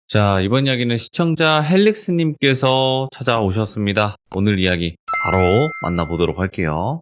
자, 이번 이야기는 시청자 헬릭스님께서 찾아오셨습니다. 오늘 이야기 바로 만나보도록 할게요.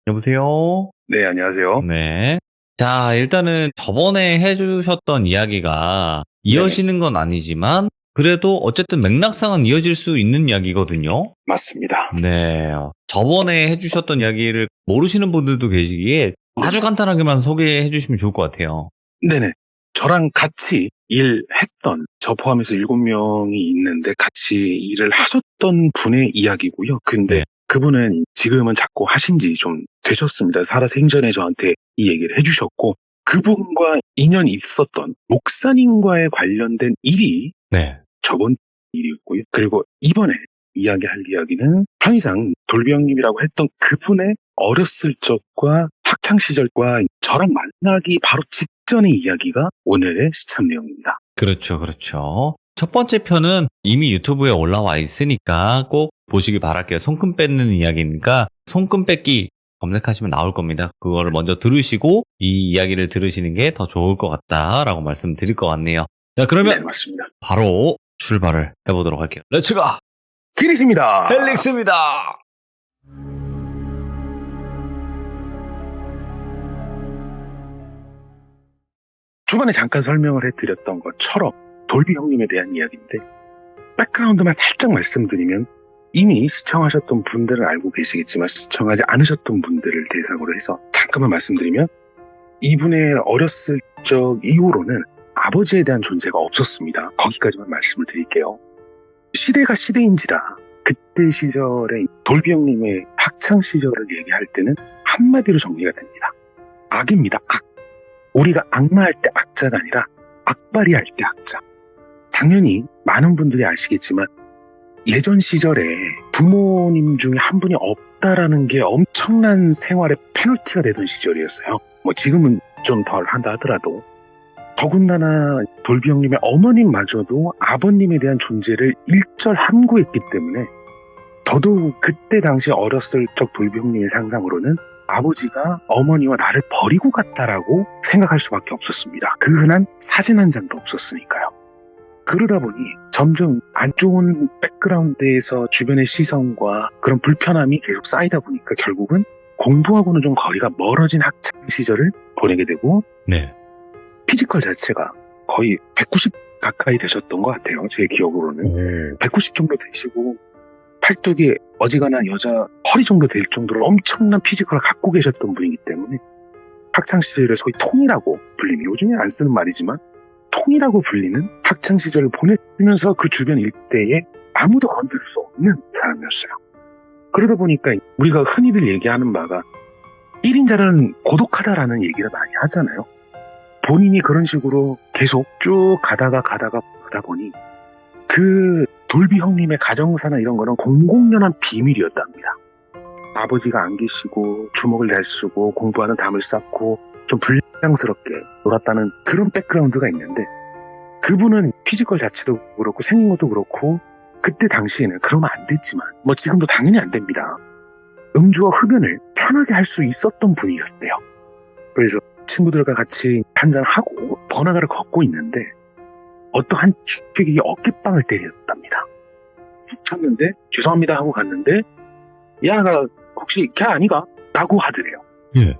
여보세요? 네, 안녕하세요. 네. 자, 일단은 저번에 해주셨던 이야기가 이어지는 건 아니지만 그래도 어쨌든 맥락상은 이어질 수 있는 이야기거든요. 맞습니다. 네. 저번에 해주셨던 이야기를 모르시는 분들도 계시기에 아주 간단하게만 소개해 주시면 좋을 것 같아요. 네네. 저랑 같이 일했던, 저 포함해서 7명이 있는데 같이 일을 하셨던 분의 이야기고요. 근데 네. 그분은 지금은 자꾸 하신 지 좀 되셨습니다. 살아 생전에 저한테 이 얘기를 해주셨고, 그분과 인연이 있었던 목사님과의 관련된 일이 네. 저번 일이었고요. 그리고 이번에 이야기할 이야기는 편의상 돌비 형님이라고 했던 그분의 어렸을 적과 학창시절과 저랑 만나기 바로 직전의 이야기가 오늘의 시참 내용입니다. 그렇죠, 그렇죠. 첫 번째 편은 이미 유튜브에 올라와 있으니까 꼭 보시기 바랄게요. 손금 뺏는 이야기니까 손금 뺏기 검색하시면 나올 겁니다. 그거를 먼저 들으시고 이 이야기를 들으시는 게 더 좋을 것 같다라고 말씀드릴 것 같네요. 자, 그러면 네, 맞습니다. 바로 출발을 해보도록 할게요. 렛츠가! 기리십니다. 헬릭스입니다! 초반에 잠깐 설명을 해드렸던 것처럼 돌비 형님에 대한 이야기인데 백그라운드만 살짝 말씀드리면 이미 시청하셨던 분들은 알고 계시겠지만 시청하지 않으셨던 분들을 대상으로 해서 잠깐만 말씀드리면 이분의 어렸을 적 이후로는 아버지에 대한 존재가 없었습니다. 거기까지만 말씀을 드릴게요. 시대가 시대인지라 그때 시절에 돌비 형님의 학창시절을 얘기할 때는 한마디로 정리가 됩니다. 악입니다. 악. 우리가 악마할 때 악자가 아니라 악발이 할 때 악자. 당연히 많은 분들이 아시겠지만 예전 시절에 부모님 중에 한 분이 없다라는 게 엄청난 생활의 페널티가 되던 시절이었어요. 지금은 좀 덜 한다 하더라도 더군다나 돌비 형님의 어머님마저도 아버님에 대한 존재를 일절함구했기 때문에 더더욱 그때 당시 어렸을 적 돌비 형님의 상상으로는 아버지가 어머니와 나를 버리고 갔다라고 생각할 수밖에 없었습니다. 그 흔한 사진 한 장도 없었으니까요. 그러다 보니 점점 안 좋은 백그라운드에서 주변의 시선과 그런 불편함이 계속 쌓이다 보니까 결국은 공부하고는 좀 거리가 멀어진 학창 시절을 보내게 되고 네. 피지컬 자체가 거의 190 가까이 되셨던 것 같아요. 제 기억으로는. 190 정도 되시고 팔뚝이 어지간한 여자 허리 정도 될 정도로 엄청난 피지컬을 갖고 계셨던 분이기 때문에 학창시절에 소위 통이라고 불리는, 요즘에 안 쓰는 말이지만 통이라고 불리는 학창시절을 보내면서 그 주변 일대에 아무도 건들 수 없는 사람이었어요. 그러다 보니까 우리가 흔히들 얘기하는 바가 1인자는 고독하다라는 얘기를 많이 하잖아요. 본인이 그런 식으로 계속 쭉 가다가 보다 보니 그 돌비 형님의 가정사나 이런 거는 공공연한 비밀이었답니다. 아버지가 안 계시고 주먹을 잘 쓰고 공부하는 담을 쌓고 좀 불량스럽게 놀았다는 그런 백그라운드가 있는데 그분은 피지컬 자체도 그렇고 생긴 것도 그렇고 그때 당시에는 그러면 안 됐지만 지금도 당연히 안 됩니다. 음주와 흡연을 편하게 할 수 있었던 분이었대요. 그래서 친구들과 같이 한잔하고 번화가를 걷고 있는데 어떠한 취객이 어깨빵을 때렸답니다. 툭 쳤는데 죄송합니다 하고 갔는데 야가 혹시 걔 아니가? 라고 하더래요. 예.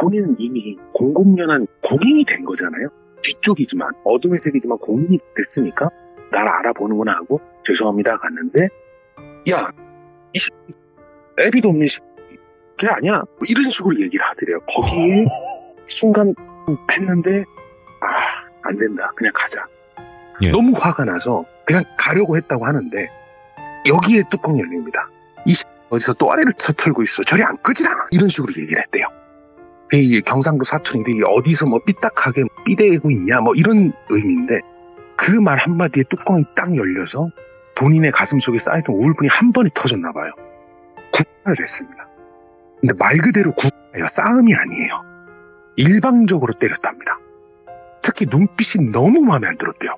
본인은 이미 공공연한 공인이 된 거잖아요. 뒤쪽이지만 어둠의 색이지만 공인이 됐으니까 나를 알아보는구나 하고 죄송합니다 갔는데 야 이 애비도 없는 걔 아니야? 이런 식으로 얘기를 하더래요. 거기에 순간 했는데 안 된다 그냥 가자. 예. 너무 화가 나서 그냥 가려고 했다고 하는데 여기에 뚜껑 열립니다. 어디서 또 아래를 쳐털고 있어. 저리 안 끄지라. 이런 식으로 얘기를 했대요. 이게 경상도 사투리인데 이게 어디서 삐딱하게 삐대고 있냐 이런 의미인데 그 말 한마디에 뚜껑이 딱 열려서 본인의 가슴 속에 쌓였던 우울분이 한 번에 터졌나 봐요. 구타를 했습니다. 근데 말 그대로 구타예요. 싸움이 아니에요. 일방적으로 때렸답니다. 특히 눈빛이 너무 마음에 안 들었대요.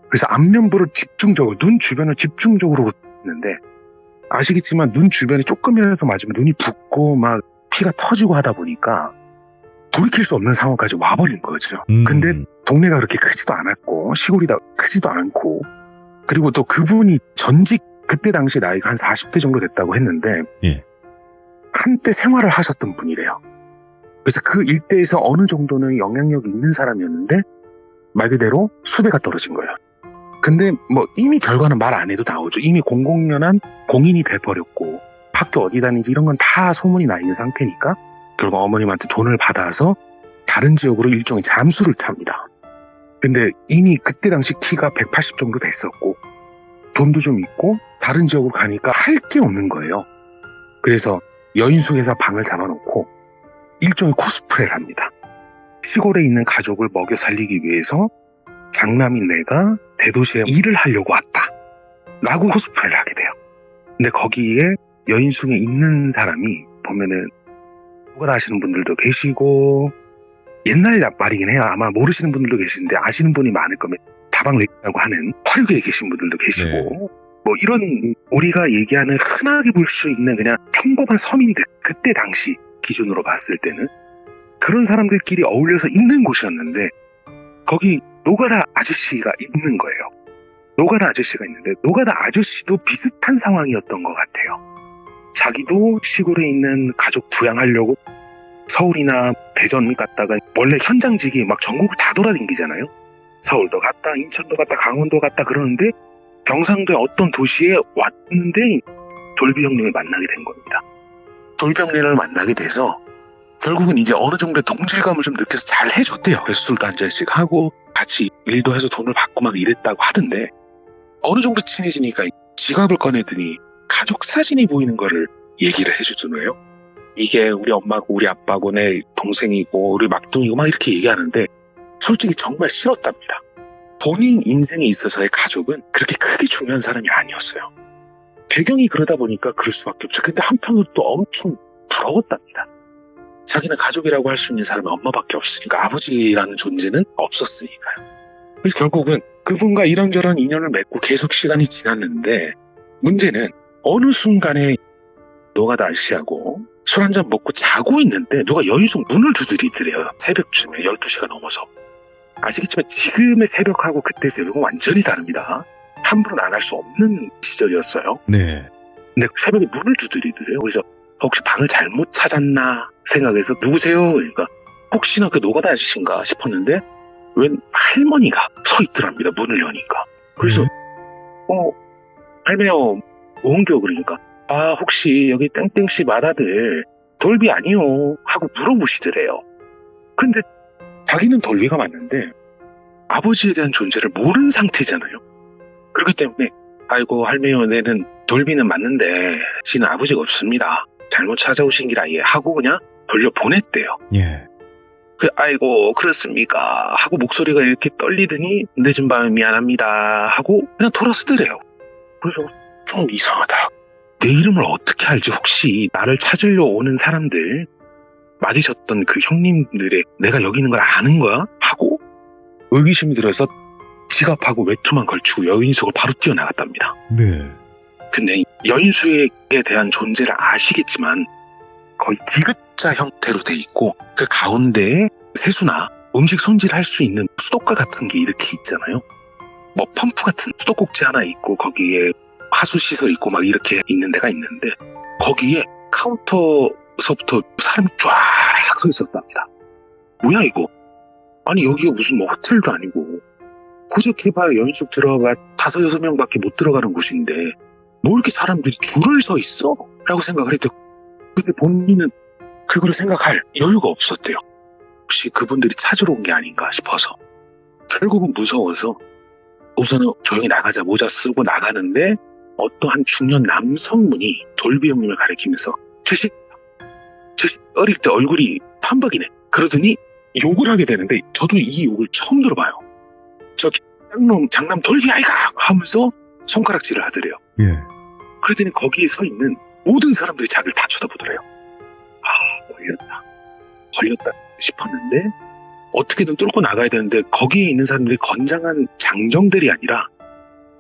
그래서 안면부를 집중적으로 눈 주변을 집중적으로 했는데 아시겠지만 눈 주변에 조금이라도 맞으면 눈이 붓고 막 피가 터지고 하다 보니까 돌이킬 수 없는 상황까지 와버린 거죠. 근데 동네가 그렇게 크지도 않았고 시골이 크지도 않고 그리고 또 그분이 전직 그때 당시 나이가 한 40대 정도 됐다고 했는데 예. 한때 생활을 하셨던 분이래요. 그래서 그 일대에서 어느 정도는 영향력이 있는 사람이었는데 말 그대로 수배가 떨어진 거예요. 근데 뭐 이미 결과는 말 안 해도 나오죠. 이미 공공연한 공인이 돼버렸고 학교 어디 다니지 이런 건 다 소문이 나 있는 상태니까 결국 어머님한테 돈을 받아서 다른 지역으로 일종의 잠수를 탑니다. 근데 이미 그때 당시 키가 180 정도 됐었고 돈도 좀 있고 다른 지역으로 가니까 할 게 없는 거예요. 그래서 여인숙에서 방을 잡아놓고 일종의 코스프레를 합니다. 시골에 있는 가족을 먹여 살리기 위해서 장남인 내가 대도시에 일을 하려고 왔다 라고 코스프레를 하게 돼요. 근데 거기에 여인숙에 있는 사람이 보면은 누가 아시는 분들도 계시고 옛날 말이긴 해요. 아마 모르시는 분들도 계시는데 아시는 분이 많을 거면 다방레이라고 하는 화류계에 계신 분들도 계시고 네. 뭐 이런 우리가 얘기하는 흔하게 볼 수 있는 그냥 평범한 서민들 그때 당시 기준으로 봤을 때는 그런 사람들끼리 어울려서 있는 곳이었는데 거기 노가다 아저씨가 있는 거예요. 노가다 아저씨가 있는데 노가다 아저씨도 비슷한 상황이었던 것 같아요. 자기도 시골에 있는 가족 부양하려고 서울이나 대전 갔다가 원래 현장직이 막 전국을 다 돌아다니잖아요. 서울도 갔다 인천도 갔다 강원도 갔다 그러는데 경상도의 어떤 도시에 왔는데 돌비 형님을 만나게 된 겁니다. 돌비 형님을 만나게 돼서 결국은 이제 어느 정도의 동질감을 좀 느껴서 잘 해줬대요. 그래서 술도 한 잔씩 하고 같이 일도 해서 돈을 받고 막 이랬다고 하던데 어느 정도 친해지니까 지갑을 꺼내더니 가족 사진이 보이는 거를 얘기를 해주더래요. 이게 우리 엄마고 우리 아빠고 내 동생이고 우리 막둥이고 막 이렇게 얘기하는데 솔직히 정말 싫었답니다. 본인 인생에 있어서의 가족은 그렇게 크게 중요한 사람이 아니었어요. 배경이 그러다 보니까 그럴 수밖에 없죠. 근데 한편으로 또 엄청 부러웠답니다. 자기는 가족이라고 할 수 있는 사람이 엄마밖에 없으니까 아버지라는 존재는 없었으니까요. 그래서 결국은 그분과 이런저런 인연을 맺고 계속 시간이 지났는데 문제는 어느 순간에 노가다 아저씨하고 술 한잔 먹고 자고 있는데 누가 여인숙 문을 두드리더래요. 새벽쯤에 12시가 넘어서. 아시겠지만 지금의 새벽하고 그때 새벽은 완전히 다릅니다. 함부로 나갈 수 없는 시절이었어요. 네. 근데 새벽에 문을 두드리더래요. 그래서 혹시 방을 잘못 찾았나 생각해서 누구세요? 그러니까 혹시나 그 노가다 아저씨인가 싶었는데 웬 할머니가 서 있더랍니다. 문을 여니까. 그래서 할매요 뭔겨 그러니까 아 혹시 여기 땡땡씨 맏아들 돌비 아니요 하고 물어보시더래요. 근데 자기는 돌비가 맞는데 아버지에 대한 존재를 모르는 상태잖아요. 그렇기 때문에 아이고 할매요 내는 돌비는 맞는데 지는 아버지가 없습니다. 잘못 찾아오신 길 아예 하고 그냥 돌려보냈대요. 예. 아이고 그렇습니까 하고 목소리가 이렇게 떨리더니 늦은 밤에 미안합니다 하고 그냥 돌아서더래요. 그래서 좀 이상하다. 내 이름을 어떻게 알지? 혹시 나를 찾으려 오는 사람들 맞으셨던 그 형님들의 내가 여기 있는 걸 아는 거야? 하고 의기심이 들어서 지갑하고 외투만 걸치고 여인숙을 바로 뛰어나갔답니다. 네. 근데 여인숙에 대한 존재를 아시겠지만 거의 디귿자 형태로 돼 있고 그 가운데에 세수나 음식 손질할 수 있는 수도가 같은 게 이렇게 있잖아요. 뭐 펌프 같은 수도꼭지 하나 있고 거기에 하수시설 있고 막 이렇게 있는 데가 있는데 거기에 카운터서부터 사람이 쫙 서 있었답니다. 뭐야 이거? 아니 여기가 무슨 뭐 호텔도 아니고 고적해봐야 여인숙 들어가 5-6명밖에 못 들어가는 곳인데 뭐 이렇게 사람들이 줄을 서 있어? 라고 생각을 했대요. 근데 본인은 그걸 생각할 여유가 없었대요. 혹시 그분들이 찾으러 온 게 아닌가 싶어서 결국은 무서워서 우선은 조용히 나가자 모자 쓰고 나가는데 어떠한 중년 남성분이 돌비 형님을 가리키면서 주식 어릴 때 얼굴이 판박이네 그러더니 욕을 하게 되는데 저도 이 욕을 처음 들어봐요. 저 장남 돌비 아이가 하면서 손가락질을 하더래요. 예. 그러더니 거기에 서 있는 모든 사람들이 자기를 다 쳐다보더래요. 걸렸다 싶었는데 어떻게든 뚫고 나가야 되는데 거기에 있는 사람들이 건장한 장정들이 아니라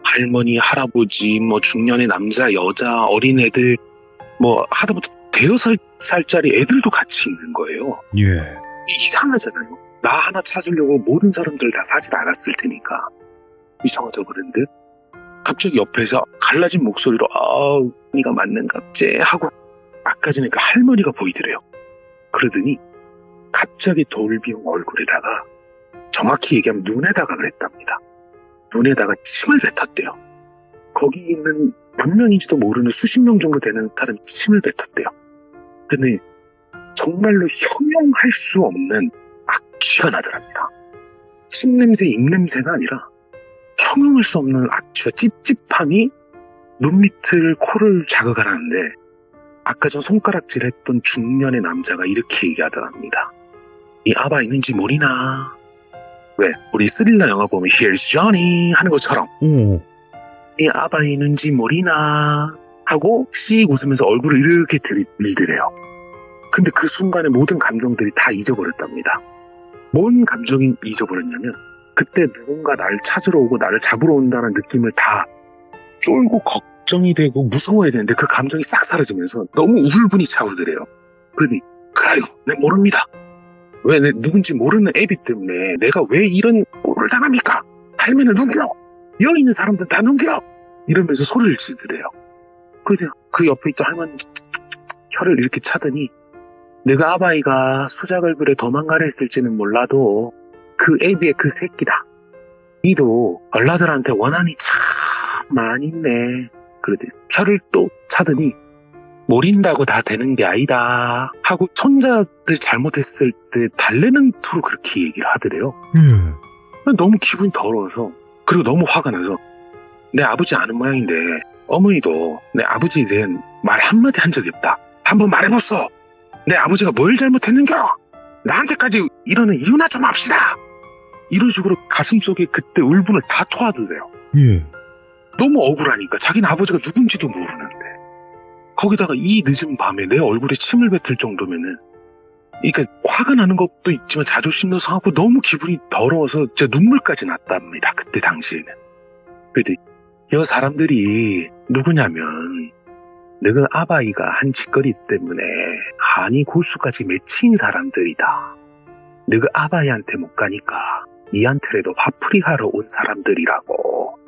할머니, 할아버지, 뭐 중년의 남자, 여자, 어린애들 뭐 하다못해 5살짜리 애들도 같이 있는 거예요. 예. 이상하잖아요. 나 하나 찾으려고 모든 사람들 다 사진 않았을 테니까. 이상하다고 그랬는데 갑자기 옆에서 갈라진 목소리로 네가 맞는갑제 하고 아까 전에 그 할머니가 보이더래요. 그러더니 갑자기 돌비용 얼굴에다가 정확히 얘기하면 눈에다가 그랬답니다. 눈에다가 침을 뱉었대요. 거기 있는 몇 명인지도 모르는 수십 명 정도 되는 사람이 침을 뱉었대요. 근데 정말로 형용할 수 없는 악취가 나더랍니다. 침 냄새, 입 냄새가 아니라 형용할 수 없는 악취와 찝찝함이 눈 밑을 코를 자극하는데 아까 전 손가락질 했던 중년의 남자가 이렇게 얘기하더랍니다. 이 아바 있는지 모르나? 왜? 우리 스릴러 영화 보면 Here's Johnny 하는 것처럼 이 아바 있는지 모르나? 하고 씩 웃으면서 얼굴을 이렇게 들이밀더래요. 근데 그 순간에 모든 감정들이 다 잊어버렸답니다. 뭔 감정이 잊어버렸냐면 그때 누군가 나를 찾으러 오고 나를 잡으러 온다는 느낌을 다 쫄고 걱정이 되고 무서워야 되는데 그 감정이 싹 사라지면서 너무 우울분이 차오르더래요. 그러니 그래요, 내 모릅니다. 왜 내 누군지 모르는 애비 때문에 내가 왜 이런 꼴을 당합니까? 할매는 눈겨! 여기 있는 사람들 다 눈겨! 이러면서 소리를 지르더래요. 그래서 그 옆에 있던 할머니 혀를 이렇게 차더니 내가 아바이가 수작을 부려 도망가려 했을지는 몰라도 그 애비의 그 새끼다. 니도 얼라들한테 원한이 참 많이 있네. 그러더니 혀를 또 차더니 모린다고 다 되는 게 아니다 하고 손자들 잘못했을 때 달래는 투로 그렇게 얘기를 하더래요. 너무 기분이 더러워서 그리고 너무 화가 나서 내 아버지 아는 모양인데 어머니도 내 아버지에 대한 말 한마디 한 적이 없다. 한번 말해보소. 내 아버지가 뭘 잘못했는겨? 나한테까지 이러는 이유나 좀 합시다. 이런 식으로 가슴속에 그때 울분을 다 토하더래요. 너무 억울하니까 자기는 아버지가 누군지도 모르는데 거기다가 이 늦은 밤에 내 얼굴에 침을 뱉을 정도면은 그러니까 화가 나는 것도 있지만 자존심도 상하고 너무 기분이 더러워서 진짜 눈물까지 났답니다. 그때 당시에는. 그래도 여 사람들이 누구냐면 너그 아바이가 한 짓거리 때문에 한이 골수까지 맺힌 사람들이다. 너그 아바이한테 못 가니까 니한테라도 화풀이 하러 온 사람들이라고.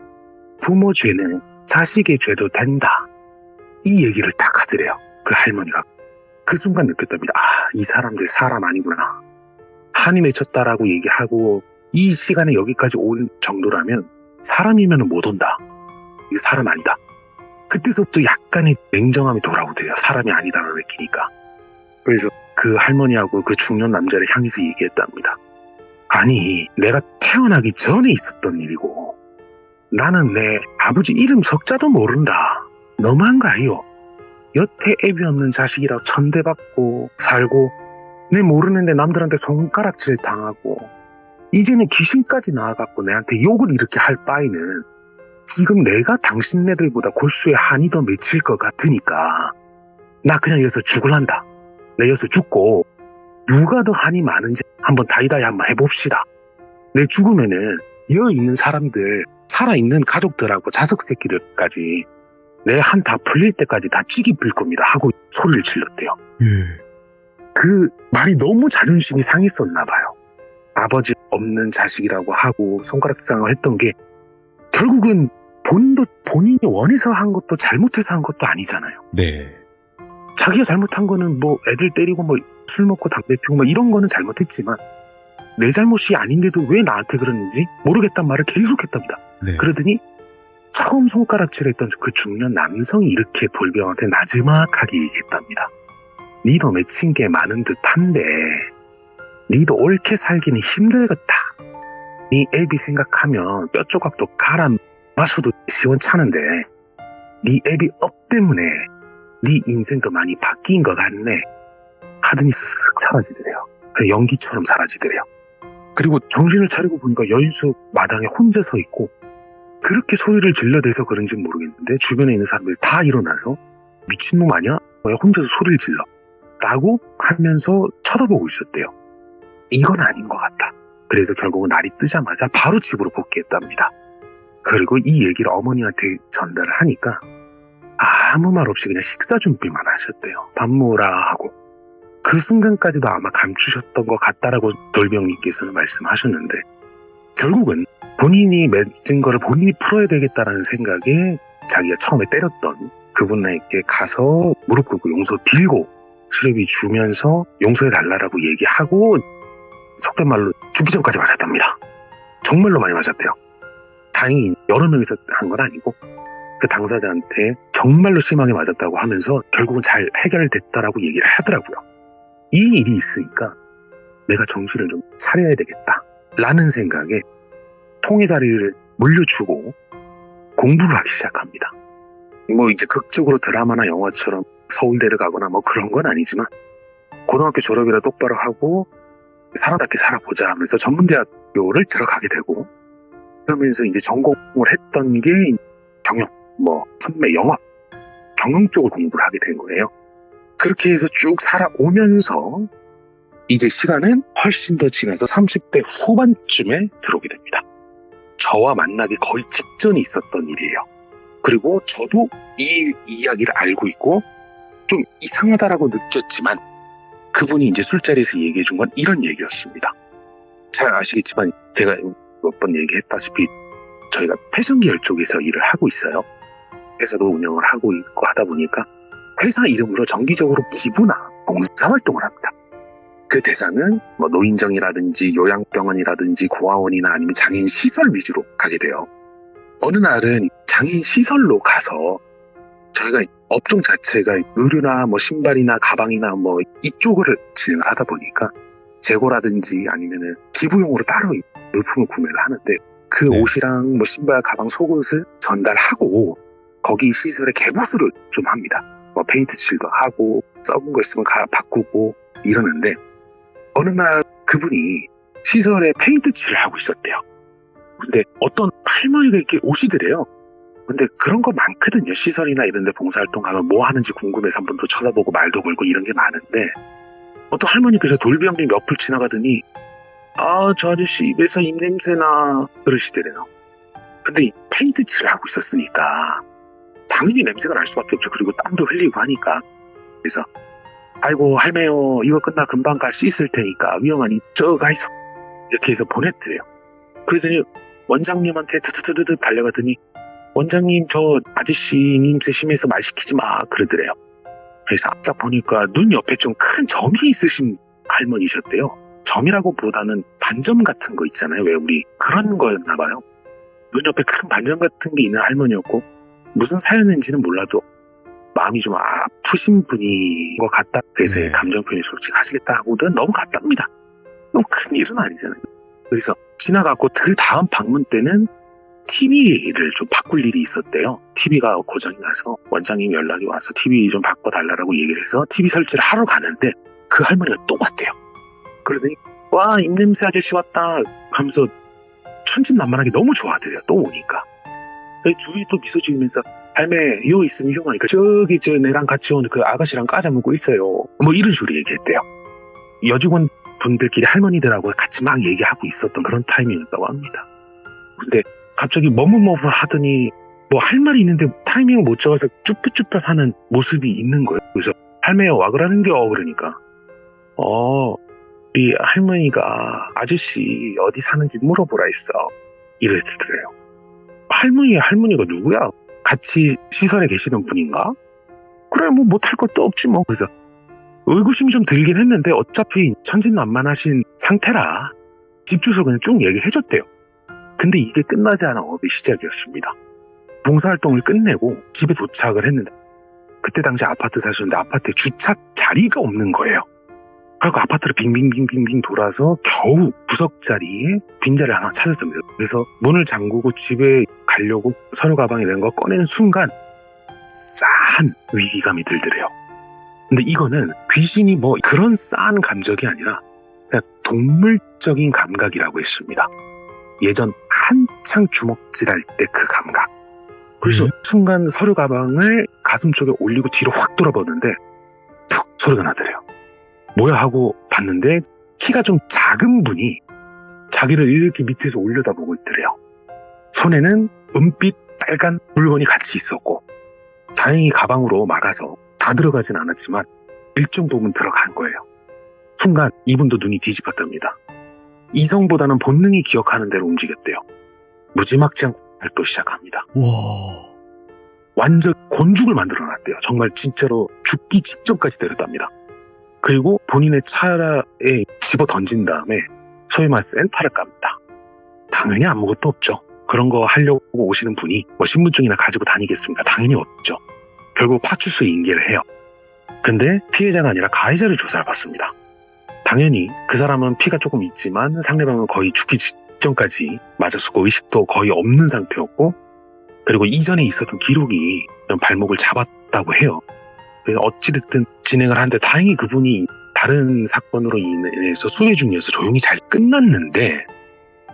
부모 죄는 자식의 죄도 된다. 이 얘기를 딱 하더래요. 그 할머니가. 그 순간 느꼈답니다. 이 사람들 사람 아니구나. 한이 맺혔다라고 얘기하고 이 시간에 여기까지 온 정도라면 사람이면 못 온다. 이거 사람 아니다. 그때서부터 약간의 냉정함이 돌아오더래요. 사람이 아니다라고 느끼니까. 그래서 그 할머니하고 그 중년 남자를 향해서 얘기했답니다. 아니, 내가 태어나기 전에 있었던 일이고 나는 내 아버지 이름 석자도 모른다. 너무한 거 아니요. 여태 애비 없는 자식이라고 천대받고 살고 내 모르는데 남들한테 손가락질 당하고 이제는 귀신까지 나와갖고 내한테 욕을 이렇게 할 바에는 지금 내가 당신네들보다 골수에 한이 더 맺힐 것 같으니까 나 그냥 여기서 죽을란다. 내 여기서 죽고 누가 더 한이 많은지 한번 다이다이 한번 해봅시다. 내 죽으면은 여기 있는 사람들 살아있는 가족들하고 자석 새끼들까지 내 한 다 풀릴 때까지 다 찌기 빌 겁니다 하고 소리를 질렀대요. 그 말이 너무 자존심이 상했었나 봐요. 아버지 없는 자식이라고 하고 손가락상을 했던 게 결국은 본인도 본인이 원해서 한 것도 잘못해서 한 것도 아니잖아요. 네. 자기가 잘못한 거는 뭐 애들 때리고 뭐 술 먹고 담배 피우고 뭐 이런 거는 잘못했지만 내 잘못이 아닌데도 왜 나한테 그러는지 모르겠단 말을 계속했답니다. 네. 그러더니 처음 손가락질했던 그 중년 남성이 이렇게 돌병한테 나지막하게 얘기했답니다. 니도 맺힌 게 많은 듯한데 니도 옳게 살기는 힘들겠다. 니 애비 생각하면 뼈 조각도 갈아 마셔도 시원찮은데 니 애비 업 때문에 니 인생도 많이 바뀐 것 같네 하더니 쓱 사라지더래요. 연기처럼 사라지더래요. 그리고 정신을 차리고 보니까 여인숙 마당에 혼자 서 있고 그렇게 소리를 질러대서 그런지 모르겠는데 주변에 있는 사람들이 다 일어나서 미친놈 아니야? 왜 혼자서 소리를 질러? 라고 하면서 쳐다보고 있었대요. 이건 아닌 것 같다. 그래서 결국은 날이 뜨자마자 바로 집으로 복귀했답니다. 그리고 이 얘기를 어머니한테 전달을 하니까 아무 말 없이 그냥 식사 준비만 하셨대요. 밥 먹으라 하고. 그 순간까지도 아마 감추셨던 것 같다라고 돌비 형님께서는 말씀하셨는데, 결국은 본인이 맺은 거를 본인이 풀어야 되겠다라는 생각에 자기가 처음에 때렸던 그분에게 가서 무릎 꿇고 용서 빌고 수렵이 주면서 용서해달라고 얘기하고, 속된 말로 죽기 전까지 맞았답니다. 정말로 많이 맞았대요. 다행히 여러 명이서 한 건 아니고 그 당사자한테 정말로 심하게 맞았다고 하면서 결국은 잘 해결됐다라고 얘기를 하더라고요. 이 일이 있으니까 내가 정신을 좀 차려야 되겠다 라는 생각에 통의 자리를 물려주고 공부를 하기 시작합니다. 뭐 이제 극적으로 드라마나 영화처럼 서울대를 가거나 뭐 그런 건 아니지만, 고등학교 졸업이라 똑바로 하고 사람답게 살아보자 하면서 전문대학교를 들어가게 되고, 그러면서 이제 전공을 했던 게 경영, 뭐 판매, 영업, 경영 쪽을 공부를 하게 된 거예요. 그렇게 해서 쭉 살아오면서 이제 시간은 훨씬 더 지나서 30대 후반쯤에 들어오게 됩니다. 저와 만나기 거의 직전에 있었던 일이에요. 그리고 저도 이 이야기를 알고 있고 좀 이상하다라고 느꼈지만, 그분이 이제 술자리에서 얘기해 준 건 이런 얘기였습니다. 잘 아시겠지만 제가 몇 번 얘기했다시피 저희가 패션 계열 쪽에서 일을 하고 있어요. 회사도 운영을 하고 있고 하다 보니까 회사 이름으로 정기적으로 기부나 봉사활동을 합니다. 그 대상은 뭐 노인정이라든지 요양병원이라든지 고아원이나 아니면 장애인 시설 위주로 가게 돼요. 어느 날은 장애인 시설로 가서 저희가 업종 자체가 의류나 뭐 신발이나 가방이나 뭐 이쪽을 진행을 하다 보니까 재고라든지 아니면은 기부용으로 따로 물품을 구매를 하는데, 그 옷이랑 뭐 신발, 가방, 속옷을 전달하고 거기 시설에 개보수를 좀 합니다. 뭐 페인트 칠도 하고 썩은 거 있으면 바꾸고 이러는데, 어느 날 그분이 시설에 페인트 칠을 하고 있었대요. 근데 어떤 할머니가 이렇게 오시더래요. 근데 그런 거 많거든요. 시설이나 이런 데 봉사활동 가면 뭐 하는지 궁금해서 한 번 더 쳐다보고 말도 걸고 이런 게 많은데, 어떤 할머니께서 돌비 형님 옆을 지나가더니 저 아저씨 입에서 입냄새나 그러시더래요. 근데 이 페인트 칠을 하고 있었으니까 당연히 냄새가 날 수밖에 없죠. 그리고 땀도 흘리고 하니까. 그래서 아이고 할매요, 이거 끝나 금방 가 씻을 테니까 위험하니 저 가있어 이렇게 해서 보냈대요. 그러더니 원장님한테 드드드드 달려가더니, 원장님 저 아저씨 냄새 심해서 말 시키지 마 그러더래요. 그래서 딱 보니까 눈 옆에 좀 큰 점이 있으신 할머니셨대요. 점이라고 보다는 반점 같은 거 있잖아요. 왜 우리 그런 거였나 봐요. 눈 옆에 큰 반점 같은 게 있는 할머니였고, 무슨 사연인지는 몰라도 마음이 좀 아프신 분인 것 같다. 그래서 감정 표현이 솔직하시겠다 하고는 넘어갔답니다. 너무 큰 일은 아니잖아요. 그래서 지나갔고, 그 다음 방문 때는 TV를 좀 바꿀 일이 있었대요. TV가 고장이 나서 원장님이 연락이 와서 TV 좀 바꿔달라고 얘기를 해서 TV 설치를 하러 가는데 그 할머니가 또 왔대요. 그러더니 와 입냄새 아저씨 왔다 하면서 천진난만하게 너무 좋아하더래요. 또 오니까. 주위에 또 미소 지으면서 할매 이거 있으면 이용하니까 저기 저 내랑 같이 오는 그 아가씨랑 까자먹고 있어요. 뭐 이런 식으로 얘기했대요. 여직원 분들끼리 할머니들하고 같이 막 얘기하고 있었던 그런 타이밍이었다고 합니다. 근데 갑자기 머뭇머뭇 하더니 뭐 할 말이 있는데 타이밍을 못 잡아서 쭈뼛쭈뼛 하는 모습이 있는 거예요. 그래서 할매요 와 그러는겨 그러니까 우리 할머니가 아저씨 어디 사는지 물어보라 했어 이랬더래요. 할머니가 누구야? 같이 시설에 계시던 분인가? 그래 뭐 못할 것도 없지 뭐. 그래서 의구심이 좀 들긴 했는데 어차피 천진난만하신 상태라 집 주소를 그냥 쭉 얘기해줬대요. 근데 이게 끝나지 않아 업의 시작이었습니다. 봉사활동을 끝내고 집에 도착을 했는데, 그때 당시 아파트 사셨는데 아파트에 주차 자리가 없는 거예요. 그래서 아파트를 빙빙빙빙빙 돌아서 겨우 구석 자리에 빈자리를 하나 찾았습니다. 그래서 문을 잠그고 집에 가려고 서류 가방 이런 거 꺼내는 순간 싸한 위기감이 들더래요. 근데 이거는 귀신이 뭐 그런 싸한 감정이 아니라 그냥 동물적인 감각이라고 했습니다. 예전 한창 주먹질할 때 그 감각. 그래서 순간 서류 가방을 가슴 쪽에 올리고 뒤로 확 돌아보는데 푹 소리가 나더래요. 뭐야 하고 봤는데 키가 좀 작은 분이 자기를 이렇게 밑에서 올려다보고 있더래요. 손에는 은빛 빨간 물건이 같이 있었고, 다행히 가방으로 막아서 다 들어가진 않았지만 일정 부분 들어간 거예요. 순간 이분도 눈이 뒤집었답니다. 이성보다는 본능이 기억하는 대로 움직였대요. 무지막지한 발도 시작합니다. 와. 완전 곤죽을 만들어놨대요. 정말 진짜로 죽기 직전까지 때렸답니다. 그리고 본인의 차에 집어 던진 다음에 소위 말 센터를 깝니다. 당연히 아무것도 없죠. 그런 거 하려고 오시는 분이 뭐 신분증이나 가지고 다니겠습니까? 당연히 없죠. 결국 파출소에 인계를 해요. 근데 피해자가 아니라 가해자를 조사를 받습니다. 당연히 그 사람은 피가 조금 있지만 상대방은 거의 죽기 직전까지 맞았었고 의식도 거의 없는 상태였고, 그리고 이전에 있었던 기록이 발목을 잡았다고 해요. 그래서 어찌됐든 진행을 하는데 다행히 그분이 다른 사건으로 인해서 수해 중이어서 조용히 잘 끝났는데,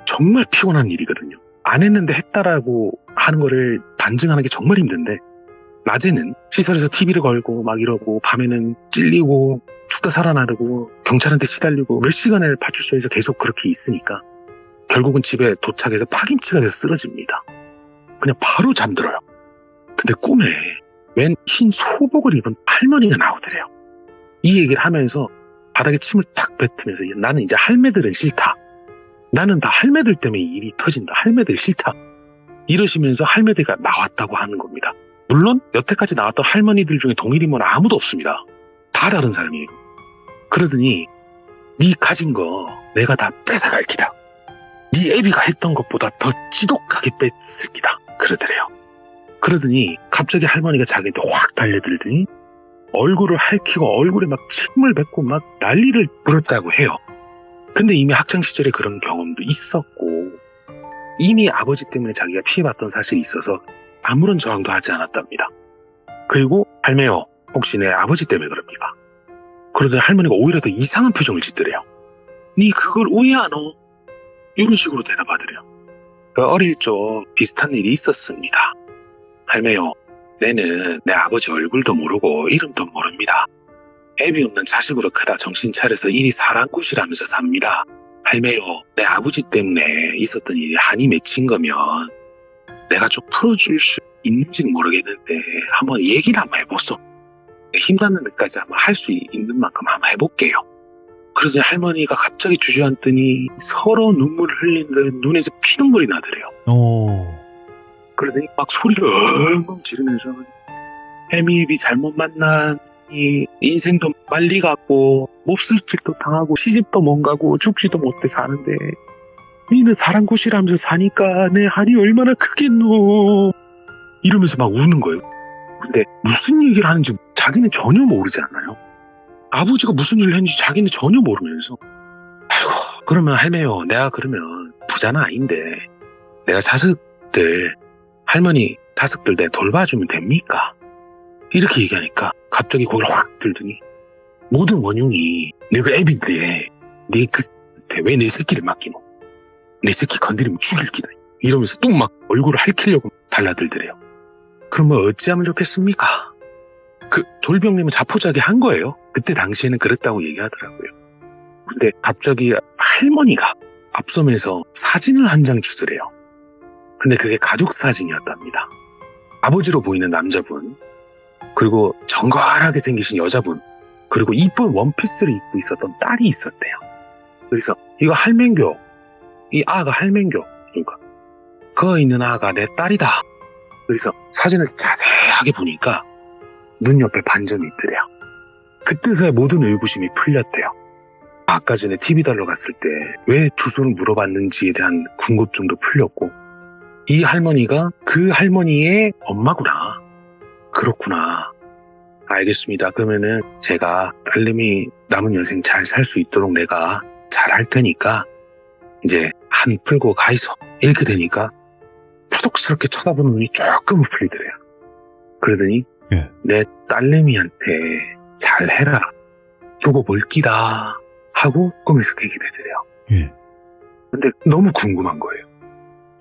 정말 피곤한 일이거든요. 안 했는데 했다라고 하는 거를 반증하는 게 정말 힘든데, 낮에는 시설에서 TV를 걸고 막 이러고, 밤에는 찔리고 죽다 살아나르고 경찰한테 시달리고 몇 시간을 파출소에서 계속 그렇게 있으니까 결국은 집에 도착해서 파김치가 돼서 쓰러집니다. 그냥 바로 잠들어요. 근데 꿈에 웬 흰 소복을 입은 할머니가 나오더래요. 이 얘기를 하면서 바닥에 침을 탁 뱉으면서 나는 이제 할매들은 싫다. 나는 다 할매들 때문에 일이 터진다. 할매들 싫다. 이러시면서 할매들가 나왔다고 하는 겁니다. 물론 여태까지 나왔던 할머니들 중에 동일인물은 아무도 없습니다. 다 다른 사람이에요. 그러더니 네 가진 거 내가 다 뺏어갈 기다. 네 애비가 했던 것보다 더 지독하게 뺏을 기다. 그러더래요. 그러더니 갑자기 할머니가 자기한테 확 달려들더니 얼굴을 핥히고 얼굴에 막 침을 뱉고 막 난리를 부렸다고 해요. 근데 이미 학창시절에 그런 경험도 있었고 이미 아버지 때문에 자기가 피해봤던 사실이 있어서 아무런 저항도 하지 않았답니다. 그리고 할매요, 혹시 내 아버지 때문에 그럽니까? 그러더니 할머니가 오히려 더 이상한 표정을 짓더래요. 니 그걸 오해하노? 이런 식으로 대답하더래요. 어릴 적 비슷한 일이 있었습니다. 할매요, 내는 내 아버지 얼굴도 모르고 이름도 모릅니다. 애비 없는 자식으로 크다 정신 차려서 일이 사랑굿이라면서 삽니다. 할매요, 내 아버지 때문에 있었던 일이 한이 맺힌 거면 내가 좀 풀어줄 수 있는지는 모르겠는데 한번 얘기를 한번 해보소. 힘닿는 데까지 한번 할 수 있는 만큼 한번 해볼게요. 그러더니 할머니가 갑자기 주저앉더니 서로 눈물을 흘리는데 눈에서 피눈물이 나더래요. 그러더니 막 소리를 엉엉 지르면서 애미애비 잘못 만나니 인생도 빨리 갔고 몹쓸 짓도 당하고 시집도 못 가고 죽지도 못해 사는데 니는 사랑굿이라면서 사니까 내 한이 얼마나 크겠노. 이러면서 막 우는 거예요. 근데 무슨 얘기를 하는지 자기는 전혀 모르지 않나요? 아버지가 무슨 일을 했는지 자기는 전혀 모르면서 아이고 그러면 할매요, 내가 그러면 부자는 아닌데 내가 자식들 할머니 자식들 내 돌봐주면 됩니까? 이렇게 얘기하니까 갑자기 고개를 확 들더니 모든 원흉이 내가 애빈데 내 그한테 왜 내 새끼를 맡기노? 내 새끼 건드리면 죽일 기다. 이러면서 또 막 얼굴을 핥히려고 달라들더래요. 그러면 어찌하면 좋겠습니까? 그 돌병님은 자포자기 한 거예요. 그때 당시에는 그랬다고 얘기하더라고요. 근데 갑자기 할머니가 앞섬에서 사진을 한 장 주더래요. 근데 그게 가족 사진이었답니다. 아버지로 보이는 남자분, 그리고 정갈하게 생기신 여자분, 그리고 이쁜 원피스를 입고 있었던 딸이 있었대요. 그래서 이거 할맹교, 이 아가 할맹교, 그러니까 그 있는 아가 내 딸이다. 그래서 사진을 자세하게 보니까 눈 옆에 반점이 있더래요. 그때서야 모든 의구심이 풀렸대요. 아까 전에 TV 달러 갔을 때 왜 주소를 물어봤는지에 대한 궁금증도 풀렸고, 이 할머니가 그 할머니의 엄마구나. 그렇구나. 알겠습니다. 그러면은 제가 딸내미 남은 여생 잘 살 수 있도록 내가 잘 할 테니까 이제 한 풀고 가이소. 이렇게 되니까 표독스럽게 쳐다보는 눈이 조금 풀리더래요. 그러더니 내 딸내미한테 잘 해라. 두고 볼 끼다. 하고 꿈에서 깨게 되더래요. 근데 너무 궁금한 거예요.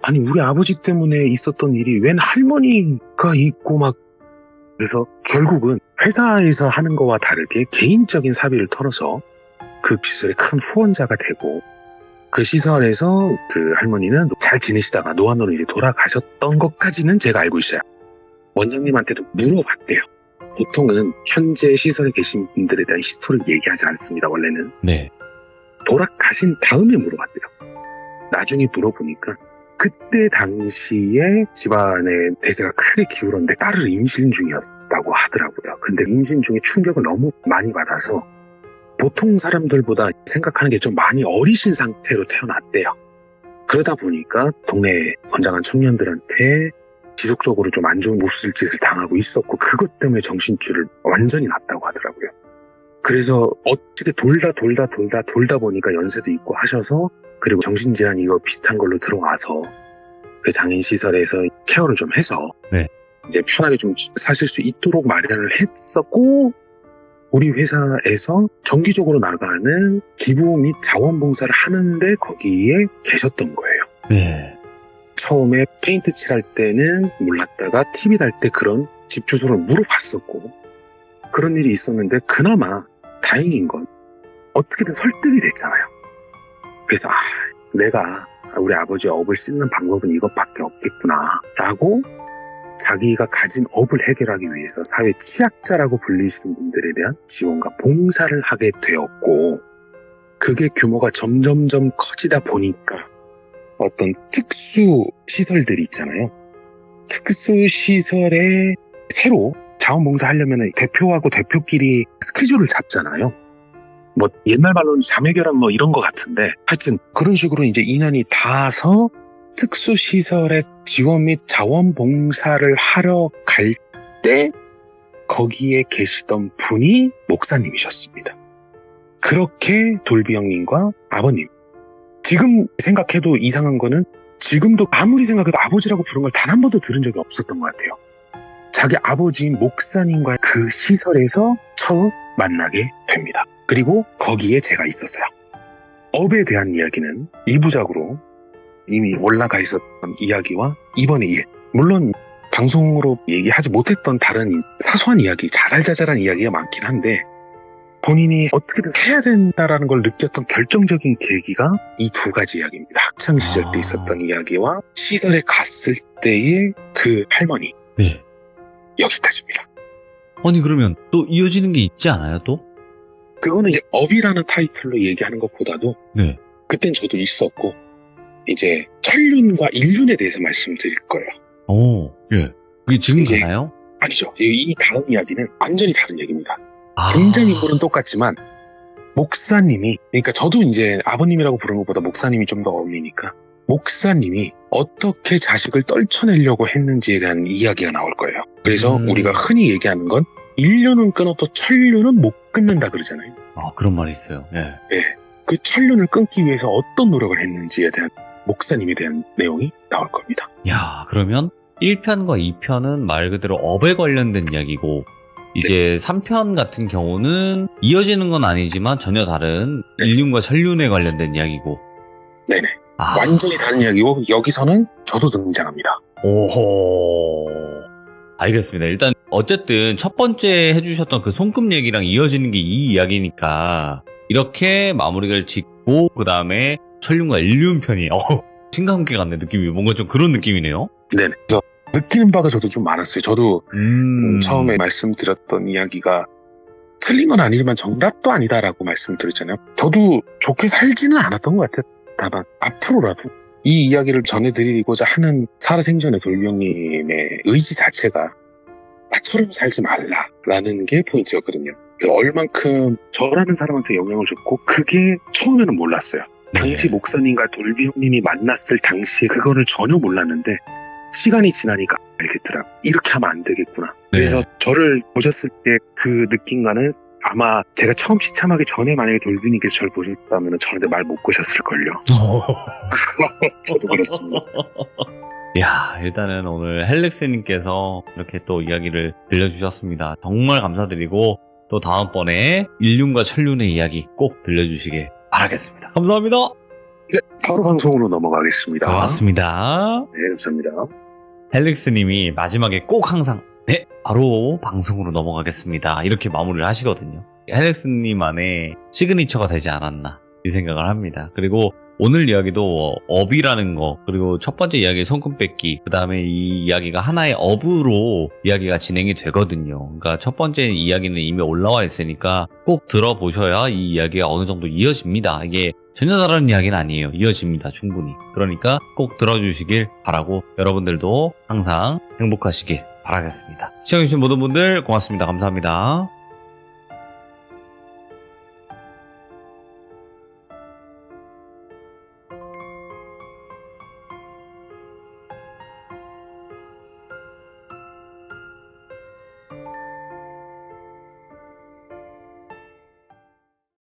아니 우리 아버지 때문에 있었던 일이 웬 할머니가 있고 막, 그래서 결국은 회사에서 하는 거와 다르게 개인적인 사비를 털어서 그 시설의 큰 후원자가 되고, 그 시설에서 그 할머니는 잘 지내시다가 노안으로 이제 돌아가셨던 것까지는 제가 알고 있어요. 원장님한테도 물어봤대요. 보통은 현재 시설에 계신 분들에 대한 히스토리를 얘기하지 않습니다. 원래는. 네. 돌아가신 다음에 물어봤대요. 나중에 물어보니까 그때 당시에 집안의 대세가 크게 기울었는데 딸을 임신 중이었다고 하더라고요. 근데 임신 중에 충격을 너무 많이 받아서 보통 사람들보다 생각하는 게 좀 많이 어리신 상태로 태어났대요. 그러다 보니까 동네 건장한 청년들한테 지속적으로 좀 안 좋은 몹쓸 짓을 당하고 있었고 그것 때문에 정신줄을 완전히 놨다고 하더라고요. 그래서 어떻게 돌다 보니까 연세도 있고 하셔서 그리고 정신질환 이거 비슷한 걸로 들어와서 그 장애인 시설에서 케어를 좀 해서 네. 이제 편하게 좀 사실 수 있도록 마련을 했었고 우리 회사에서 정기적으로 나가는 기부 및 자원봉사를 하는데 거기에 계셨던 거예요. 네. 처음에 페인트 칠할 때는 몰랐다가 TV 달 때 그런 집 주소를 물어봤었고 그런 일이 있었는데 그나마 다행인 건 어떻게든 설득이 됐잖아요. 그래서 내가 우리 아버지의 업을 씻는 방법은 이것밖에 없겠구나 라고 자기가 가진 업을 해결하기 위해서 사회 취약자라고 불리시는 분들에 대한 지원과 봉사를 하게 되었고 그게 규모가 점점점 커지다 보니까 어떤 특수시설들이 있잖아요. 특수시설에 새로 자원봉사하려면 대표하고 대표끼리 스케줄을 잡잖아요. 뭐 옛날 말로는 자매결합 뭐 이런 거 같은데 하여튼 그런 식으로 이제 인연이 닿아서 특수시설에 지원 및 자원봉사를 하러 갈 때 거기에 계시던 분이 목사님이셨습니다. 그렇게 돌비 형님과 아버님 지금 생각해도 이상한 거는 지금도 아무리 생각해도 아버지라고 부른 걸 단 한 번도 들은 적이 없었던 것 같아요. 자기 아버지인 목사님과 그 시설에서 처음 만나게 됩니다. 그리고 거기에 제가 있었어요. 업에 대한 이야기는 2부작으로 이미 올라가 있었던 이야기와 이번에 물론 방송으로 얘기하지 못했던 다른 사소한 이야기, 자잘자잘한 이야기가 많긴 한데 본인이 어떻게든 해야 된다라는 걸 느꼈던 결정적인 계기가 이 두 가지 이야기입니다. 학창시절 때 있었던 이야기와 시설에 갔을 때의 그 할머니. 네. 여기까지입니다. 아니 그러면 또 이어지는 게 있지 않아요 또? 그거는 이제 업이라는 타이틀로 얘기하는 것보다도 네. 그땐 저도 있었고 이제 천륜과 인륜에 대해서 말씀드릴 거예요. 오, 예. 그게 지금 이제- 가나요? 아니죠. 이 다음 이야기는 완전히 다른 얘기입니다. 아. 등장인물은 똑같지만 목사님이 그러니까 저도 이제 아버님이라고 부르는 것보다 목사님이 좀 더 어울리니까 목사님이 어떻게 자식을 떨쳐내려고 했는지에 대한 이야기가 나올 거예요. 그래서 우리가 흔히 얘기하는 건 인륜은 끊어도 천륜은 못 끊는다 그러잖아요. 아, 그런 말이 있어요. 예. 그 천륜을 끊기 위해서 어떤 노력을 했는지에 대한 목사님에 대한 내용이 나올 겁니다. 야, 그러면 1편과 2편은 말 그대로 업에 관련된 이야기고 이제 3편 같은 경우는 이어지는 건 아니지만 전혀 다른 인륜과 천륜에 관련된 이야기고. 네네. 아. 완전히 다른 이야기고 여기서는 저도 등장합니다. 오호. 알겠습니다. 일단 어쨌든 첫 번째 해주셨던 그 손금 얘기랑 이어지는 게 이 이야기니까 이렇게 마무리를 짓고 그 다음에 천륜과 인륜 편이 신감계 같네 느낌이 뭔가 좀 그런 느낌이네요. 네네. 그래서 느끼는 바가 저도 좀 많았어요. 저도 처음에 말씀드렸던 이야기가 틀린 건 아니지만 정답도 아니다라고 말씀드렸잖아요. 저도 좋게 살지는 않았던 것 같아요. 다만 앞으로라도 이 이야기를 전해드리고자 하는 살아생전의 돌비 형님의 의지 자체가 나처럼 살지 말라라는 게 포인트였거든요. 그래서 얼만큼 저라는 사람한테 영향을 줬고 그게 처음에는 몰랐어요. 당시 목사님과 돌비 형님이 만났을 당시에 그거를 전혀 몰랐는데 시간이 지나니까 알겠더라고요. 이렇게 하면 안 되겠구나. 그래서 저를 보셨을 때 그 느낌과는 아마 제가 처음 시참하기 전에 만약에 돌비님께서 저를 보셨다면 저한테 말 못 거셨을걸요. 저도 그렇습니다. 야, 일단은 오늘 헬렉스님께서 이렇게 또 이야기를 들려주셨습니다. 정말 감사드리고 또 다음번에 인륜과 천륜의 이야기 꼭 들려주시길 바라겠습니다. 감사합니다. 네, 바로 방송으로 넘어가겠습니다. 고맙습니다. 네, 감사합니다. 헬릭스님이 마지막에 꼭 항상 네, 바로 방송으로 넘어가겠습니다. 이렇게 마무리를 하시거든요. 헬릭스님 안에 시그니처가 되지 않았나 이 생각을 합니다. 그리고 오늘 이야기도 업이라는 거, 그리고 첫 번째 이야기 손금 뺏기, 그 다음에 이 이야기가 하나의 업으로 이야기가 진행이 되거든요. 그러니까 첫 번째 이야기는 이미 올라와 있으니까 꼭 들어보셔야 이 이야기가 어느 정도 이어집니다. 이게 전혀 다른 이야기는 아니에요. 이어집니다. 충분히. 그러니까 꼭 들어주시길 바라고 여러분들도 항상 행복하시길 바라겠습니다. 시청해주신 모든 분들 고맙습니다. 감사합니다.